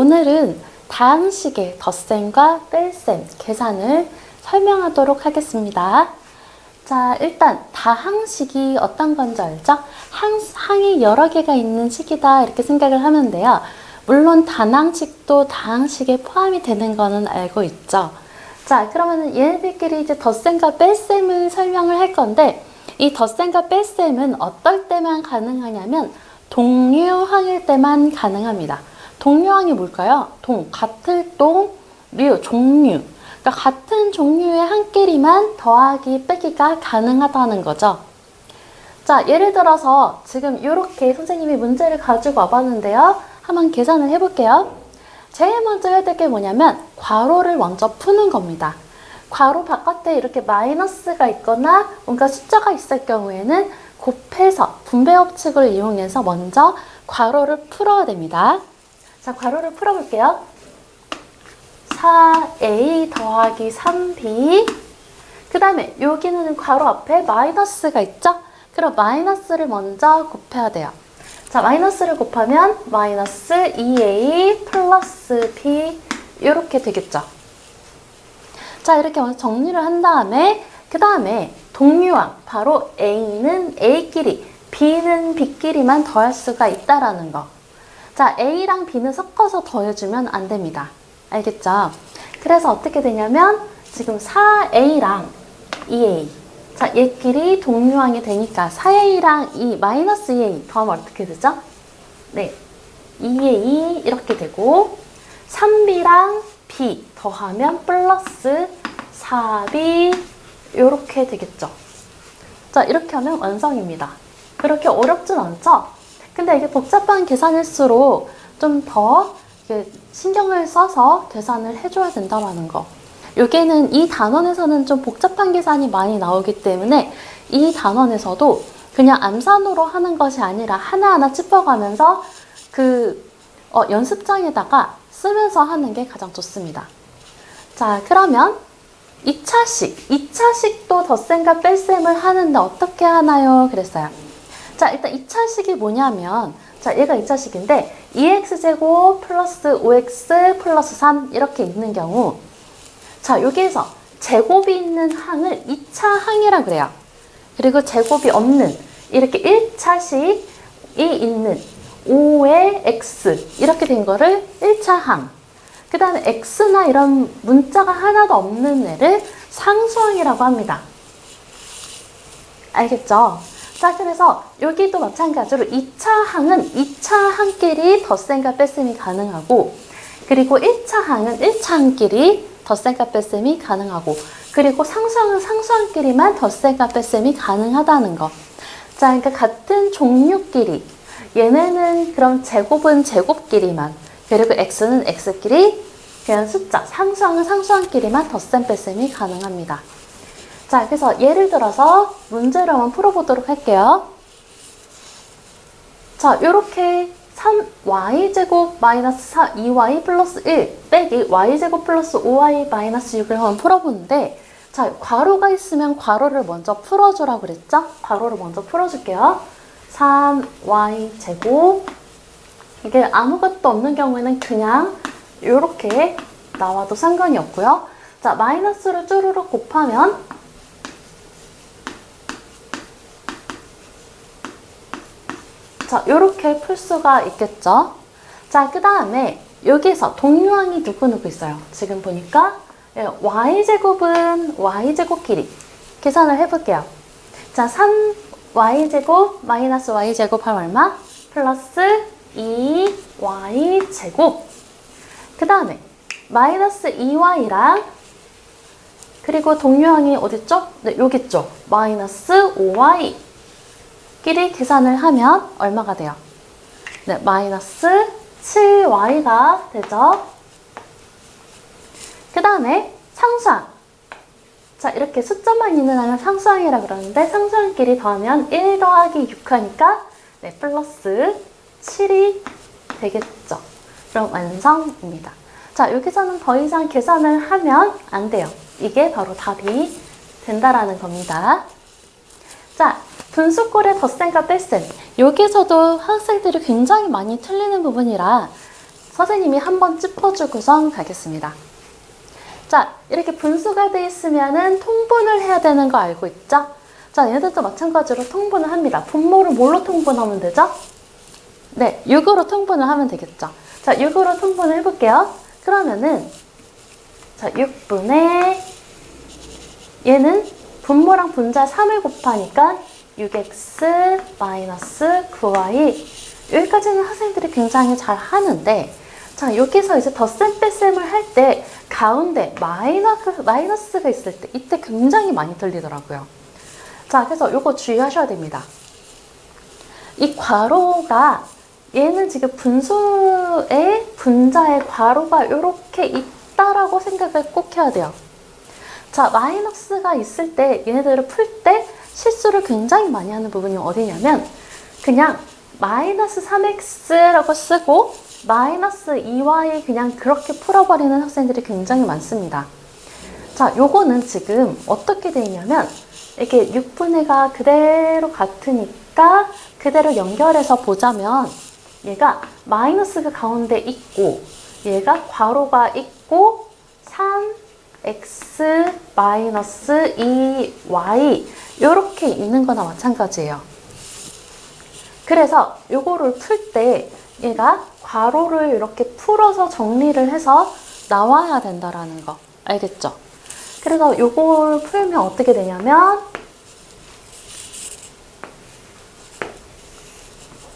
오늘은 다항식의 덧셈과 뺄셈 계산을 설명하도록 하겠습니다. 자, 일단 다항식이 어떤 건지 알죠? 항이 여러 개가 있는 식이다 이렇게 생각을 하면 돼요. 물론 단항식도 다항식에 포함이 되는 거는 알고 있죠. 자, 그러면은 얘네들끼리 이제 덧셈과 뺄셈을 설명을 할 건데, 이 덧셈과 뺄셈은 어떨 때만 가능하냐면 동류항일 때만 가능합니다. 동류항이 뭘까요? 같을 류, 종류. 그러니까 같은 종류의 항끼리만 더하기 빼기가 가능하다는 거죠. 자, 예를 들어서 지금 이렇게 선생님이 문제를 가지고 와봤는데요. 한번 계산을 해볼게요. 제일 먼저 해야 될 게 뭐냐면 괄호를 먼저 푸는 겁니다. 괄호 바깥에 이렇게 마이너스가 있거나 뭔가 숫자가 있을 경우에는 곱해서 분배 법칙을 이용해서 먼저 괄호를 풀어야 됩니다. 자, 괄호를 풀어볼게요. 4a 더하기 3b. 그 다음에 여기는 괄호 앞에 마이너스가 있죠? 그럼 마이너스를 먼저 곱해야 돼요. 자, 마이너스를 곱하면 마이너스 2a 플러스 b 이렇게 되겠죠. 자, 이렇게 먼저 정리를 한 다음에 그 다음에 동류항, 바로 a는 a끼리, b는 b끼리만 더할 수가 있다라는 거. 자, a랑 b는 섞어서 더해주면 안 됩니다. 알겠죠? 그래서 어떻게 되냐면 지금 4a랑 2a, 자, 얘끼리 동류항이 되니까 4a랑 마이너스 2a 더하면 어떻게 되죠? 네, 2a 이렇게 되고 3b랑 b 더하면 플러스 4b 이렇게 되겠죠. 자, 이렇게 하면 완성입니다. 그렇게 어렵진 않죠? 근데 이게 복잡한 계산일수록 좀 더 신경을 써서 계산을 해줘야 된다는 거. 여기에는 이 단원에서는 좀 복잡한 계산이 많이 나오기 때문에 이 단원에서도 그냥 암산으로 하는 것이 아니라 하나하나 짚어가면서 연습장에다가 쓰면서 하는 게 가장 좋습니다. 자, 그러면 2차식도 덧셈과 뺄셈을 하는데 어떻게 하나요? 그랬어요. 자, 일단 2차식이 뭐냐면, 자, 얘가 2차식인데 2x제곱 플러스 5x 플러스 3 이렇게 있는 경우, 자, 여기에서 제곱이 있는 항을 2차 항이라 그래요. 그리고 제곱이 없는 이렇게 1차식이 있는 5의 x 이렇게 된 거를 1차 항. 그 다음에 x나 이런 문자가 하나도 없는 애를 상수항이라고 합니다. 알겠죠? 자, 그래서 여기도 마찬가지로 2차 항은 2차 항끼리 덧셈과 뺄셈이 가능하고, 그리고 1차 항은 1차 항끼리 덧셈과 뺄셈이 가능하고, 그리고 상수항은 상수항끼리만 덧셈과 뺄셈이 가능하다는 거. 자, 그러니까 같은 종류끼리, 얘네는 그럼 제곱은 제곱끼리만, 그리고 x는 x끼리, 그냥 숫자, 상수항은 상수항끼리만 덧셈 뺄셈이 가능합니다. 자, 그래서 예를 들어서 문제를 한번 풀어보도록 할게요. 자, 요렇게 3y제곱 마이너스 2y 플러스 1 빼기 y제곱 플러스 5y 마이너스 6을 한번 풀어보는데, 자, 괄호가 있으면 괄호를 먼저 풀어주라고 그랬죠? 괄호를 먼저 풀어줄게요. 3y제곱, 이게 아무것도 없는 경우에는 그냥 요렇게 나와도 상관이 없고요. 자, 마이너스를 쭈루룩 곱하면 자, 요렇게 풀 수가 있겠죠. 자, 그 다음에 여기에서 동류항이 누구누구 있어요. 지금 보니까 y제곱은 y제곱끼리 계산을 해볼게요. 자, 3y제곱 마이너스 y제곱 하면 얼마? 플러스 2y제곱. 그 다음에 마이너스 2y랑 그리고 동류항이 어딨죠? 네, 여기 있죠. 마이너스 5y 끼리 계산을 하면 얼마가 돼요? 네, 마이너스 7y가 되죠. 그 다음에 상수항. 자, 이렇게 숫자만 있는 항은 상수항이라 그러는데 상수항끼리 더하면 1 더하기 6 하니까 네, 플러스 7이 되겠죠. 그럼 완성입니다. 자, 여기서는 더 이상 계산을 하면 안 돼요. 이게 바로 답이 된다라는 겁니다. 자, 분수꼴의 덧셈과 뺄셈. 여기서도 학생들이 굉장히 많이 틀리는 부분이라 선생님이 한번 짚어주고선 가겠습니다. 자, 이렇게 분수가 돼 있으면은 통분을 해야 되는 거 알고 있죠? 자, 얘들도 마찬가지로 통분을 합니다. 분모를 뭘로 통분하면 되죠? 네, 6으로 통분을 하면 되겠죠. 자, 6으로 통분을 해볼게요. 그러면은 자, 6분의 얘는 분모랑 분자 3을 곱하니까 6x 마이너스 9y. 여기까지는 학생들이 굉장히 잘 하는데, 자, 여기서 이제 덧셈 뺄셈을 할 때 가운데 마이너스가 있을 때 이때 굉장히 많이 틀리더라고요. 자, 그래서 요거 주의하셔야 됩니다. 이 괄호가 얘는 지금 분수의 분자의 괄호가 이렇게 있다라고 생각을 꼭 해야 돼요. 자, 마이너스가 있을 때 얘네들을 풀 때 실수를 굉장히 많이 하는 부분이 어디냐면 그냥 마이너스 3x라고 쓰고 마이너스 2y 그냥 그렇게 풀어버리는 학생들이 굉장히 많습니다. 자, 요거는 지금 어떻게 돼 있냐면 이렇게 6분의가 그대로 같으니까 그대로 연결해서 보자면 얘가 마이너스가 가운데 있고 얘가 괄호가 있고 3x 마이너스 2y 이렇게 있는 거나 마찬가지예요. 그래서 요거를 풀 때 얘가 괄호를 이렇게 풀어서 정리를 해서 나와야 된다라는 거 알겠죠? 그래서 요걸 풀면 어떻게 되냐면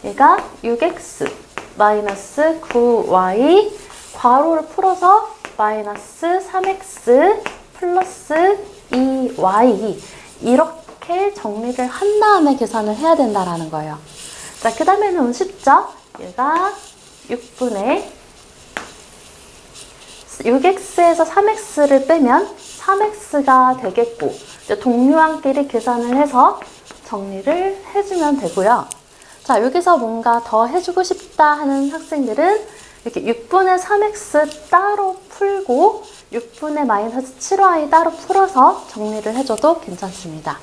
얘가 6x 마이너스 9y 괄호를 풀어서 마이너스 3x 플러스 2y 이렇게 정리를 한 다음에 계산을 해야 된다라는 거예요. 자, 그 다음에는 쉽죠? 얘가 6분의 6x에서 3x를 빼면 3x가 되겠고 동류항끼리 계산을 해서 정리를 해주면 되고요. 자, 여기서 뭔가 더 해주고 싶다 하는 학생들은 이렇게 6분의 3x 따로 풀고 6분의 마이너스 7y 따로 풀어서 정리를 해줘도 괜찮습니다.